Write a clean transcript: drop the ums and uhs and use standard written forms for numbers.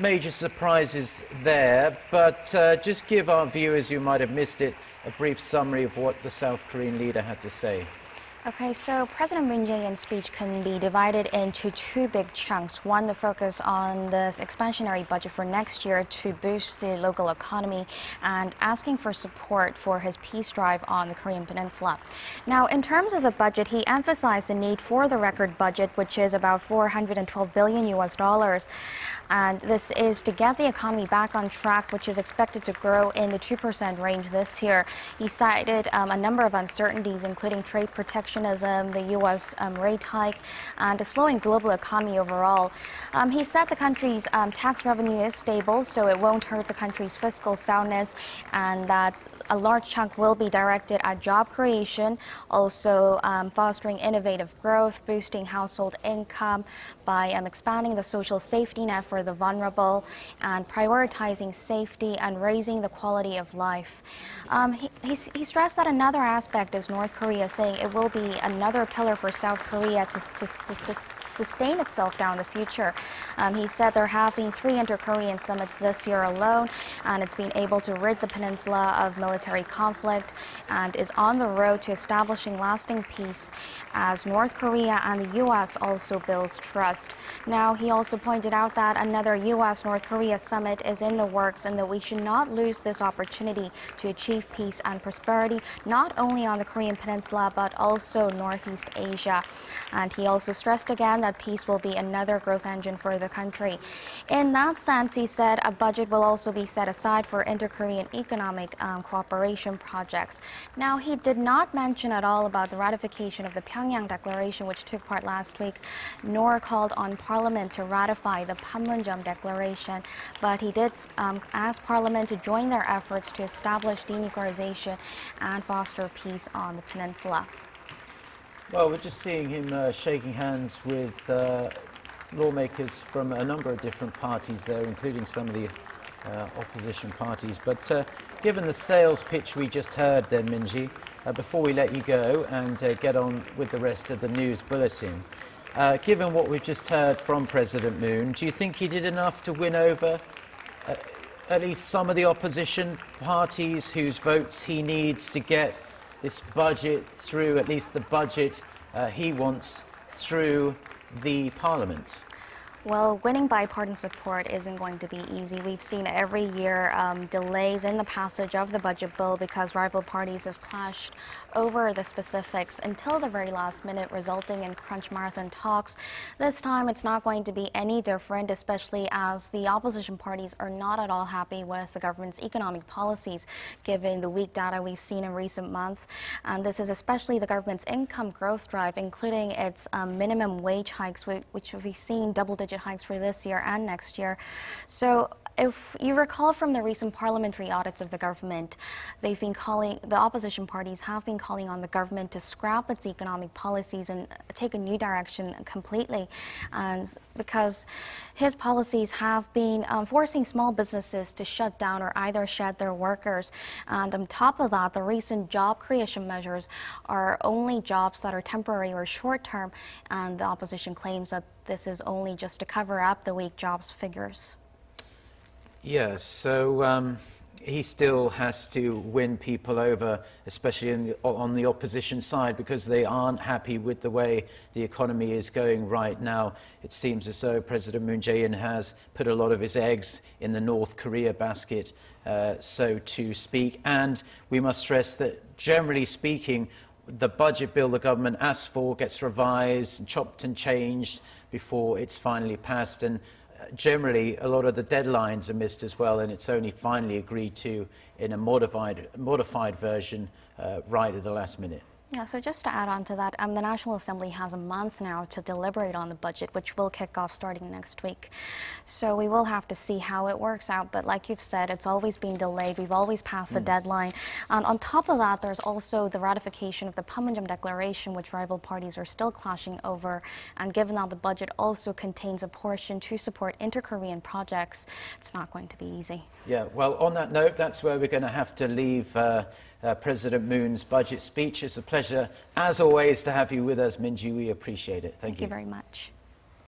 major surprises there, but just give our viewers who might have missed it a brief summary of what the South Korean leader had to say. Okay, so President Moon Jae-in's speech can be divided into two big chunks. One, the focus on the expansionary budget for next year to boost the local economy and asking for support for his peace drive on the Korean Peninsula. Now, in terms of the budget, he emphasized the need for the record budget, which is about $412 billion US. And this is to get the economy back on track, which is expected to grow in the 2% range this year. He cited a number of uncertainties, including trade protectionism, the U.S. Rate hike, and a slowing global economy overall. He said the country's tax revenue is stable, so it won't hurt the country's fiscal soundness, and that a large chunk will be directed at job creation, also fostering innovative growth, boosting household income by expanding the social safety net for the vulnerable, and prioritizing safety and raising the quality of life. He stressed that another aspect is North Korea, saying it will be another pillar for South Korea to sustain itself down the future. He said there have been 3 inter-Korean summits this year alone, and it's been able to rid the peninsula of military conflict and is on the road to establishing lasting peace as North Korea and the U.S. also builds trust. Now, he also pointed out that another U.S.-North Korea summit is in the works and that we should not lose this opportunity to achieve peace and prosperity, not only on the Korean Peninsula, but also Northeast Asia. And he also stressed again that peace will be another growth engine for the country. In that sense, he said a budget will also be set aside for inter-Korean economic cooperation projects. Now, he did not mention at all about the ratification of the Pyongyang Declaration, which took part last week, nor called on Parliament to ratify the Panmunjom Declaration, but he did ask Parliament to join their efforts to establish denuclearization and foster peace on the peninsula. Well, we're just seeing him shaking hands with lawmakers from a number of different parties there, including some of the opposition parties. But given the sales pitch we just heard then, Minji, before we let you go and get on with the rest of the news bulletin, given what we've just heard from President Moon, do you think he did enough to win over at least some of the opposition parties whose votes he needs to get this budget through, at least the budget he wants, through the Parliament? Well, winning bipartisan support isn't going to be easy. We've seen every year delays in the passage of the budget bill because rival parties have clashed over the specifics until the very last minute, resulting in crunch marathon talks. This time, it's not going to be any different, especially as the opposition parties are not at all happy with the government's economic policies, given the weak data we've seen in recent months. And this is especially the government's income growth drive, including its minimum wage hikes, which we've seen double-digit hikes for this year and next year. So if you recall from the recent parliamentary audits of the government, the opposition parties have been calling on the government to scrap its economic policies and take a new direction completely. And because his policies have been forcing small businesses to shut down or either shed their workers. And on top of that, the recent job creation measures are only jobs that are temporary or short-term, and the opposition claims that this is only just to cover up the weak jobs figures. Yes, so he still has to win people over, especially on the opposition side, because they aren't happy with the way the economy is going right now. It seems as though President Moon Jae-in has put a lot of his eggs in the North Korea basket, so to speak. And we must stress that, generally speaking, the budget bill the government asks for gets revised and chopped and changed before it's finally passed. And generally, a lot of the deadlines are missed as well, and it's only finally agreed to in a modified version right at the last minute. Yeah, so just to add on to that, the National Assembly has a month now to deliberate on the budget, which will kick off starting next week. So we will have to see how it works out. But like you've said, it's always been delayed. We've always passed the deadline. And on top of that, there's also the ratification of the Panmunjom Declaration, which rival parties are still clashing over. And given that the budget also contains a portion to support inter-Korean projects, it's not going to be easy. Yeah, well, on that note, that's where we're going to have to leave President Moon's budget speech. It's a pleasure, as always, to have you with us, Minji. We appreciate it. Thank you very much.